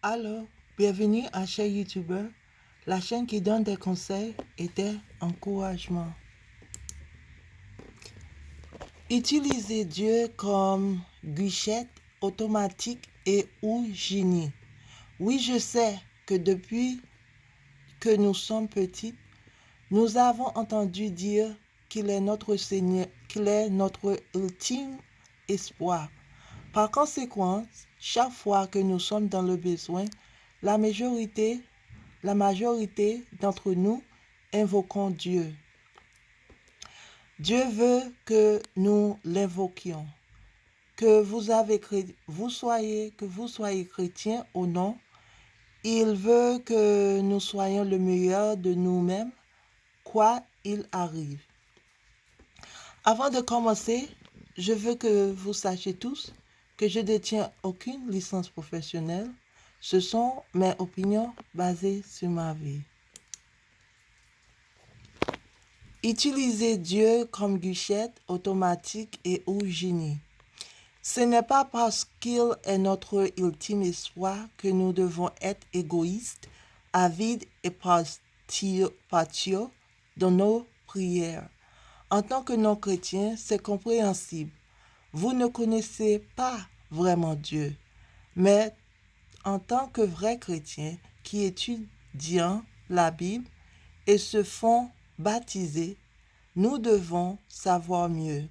Alors, bienvenue à Cher YouTuber, la chaîne qui donne des conseils et des encouragements. Utilisez Dieu comme guichette automatique et ou génie. Oui, je sais que depuis que nous sommes petits, nous avons entendu dire qu'il est notre Seigneur, qu'il est notre ultime espoir. Par conséquent, chaque fois que nous sommes dans le besoin, la majorité d'entre nous invoquons Dieu. Dieu veut que nous l'invoquions. Que vous soyez chrétien ou non, il veut que nous soyons le meilleur de nous-mêmes, quoi il arrive. Avant de commencer, je veux que vous sachiez tous que je ne détiens aucune licence professionnelle. Ce sont mes opinions basées sur ma vie. Utilisez Dieu comme guichette automatique et ou génie. Ce n'est pas parce qu'il est notre ultime espoir que nous devons être égoïstes, avides et partiaux dans nos prières. En tant que non-chrétien, c'est compréhensible. Vous ne connaissez pas vraiment Dieu, mais en tant que vrai chrétien qui étudient la Bible et se font baptiser, nous devons savoir mieux.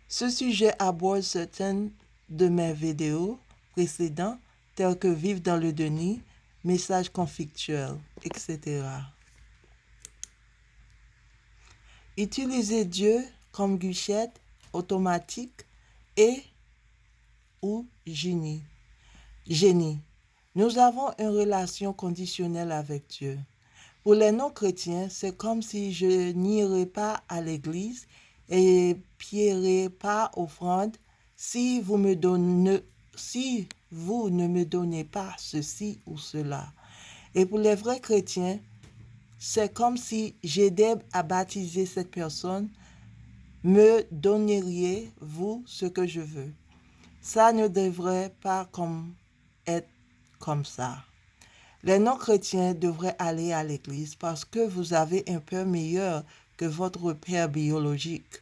Ce sujet aborde certaines de mes vidéos précédentes, telles que Vivre dans le déni, Messages conflictuels, etc. Utilisez Dieu comme guichette automatique et ou génie. Nous avons une relation conditionnelle avec Dieu. Pour les non-chrétiens, c'est comme si je n'irais pas à l'église et paierais pas offrande si vous ne me donnez pas ceci ou cela. Et pour les vrais chrétiens, c'est comme si j'aidais à baptiser cette personne, me donneriez-vous ce que je veux. Ça ne devrait pas être comme ça. Les non-chrétiens devraient aller à l'église parce que vous avez un père meilleur que votre père biologique.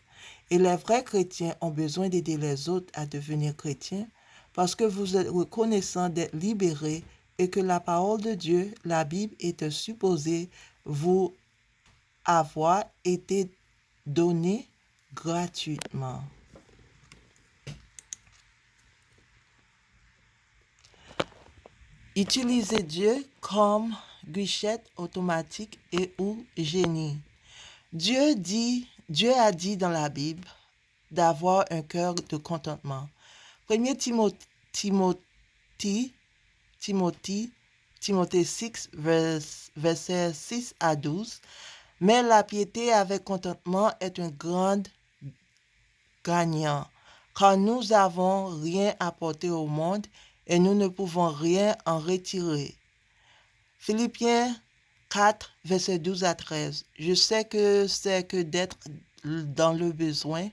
Et les vrais chrétiens ont besoin d'aider les autres à devenir chrétiens parce que vous êtes reconnaissant d'être libérés et que la parole de Dieu, la Bible, était supposée vous avoir été donnée gratuitement. Utilisez Dieu comme guichette automatique et ou génie. Dieu a dit dans la Bible d'avoir un cœur de contentement. 1 Timothée 6, versets 6 à 12. Mais la piété avec contentement est un grand gagnant, car nous n'avons rien apporté au monde et nous ne pouvons rien en retirer. Philippiens 4, versets 12 à 13. Je sais que c'est que d'être dans le besoin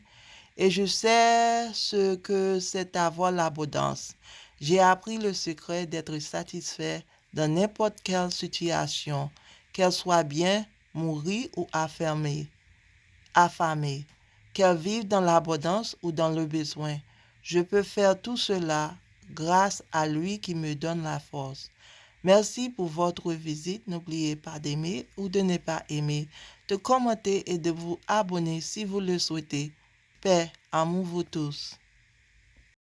et je sais ce que c'est avoir l'abondance. J'ai appris le secret d'être satisfait dans n'importe quelle situation, qu'elle soit bien, mourir ou affamée, qu'elle vive dans l'abondance ou dans le besoin. Je peux faire tout cela grâce à lui qui me donne la force. Merci pour votre visite. N'oubliez pas d'aimer ou de ne pas aimer, de commenter et de vous abonner si vous le souhaitez. Paix, amour vous tous.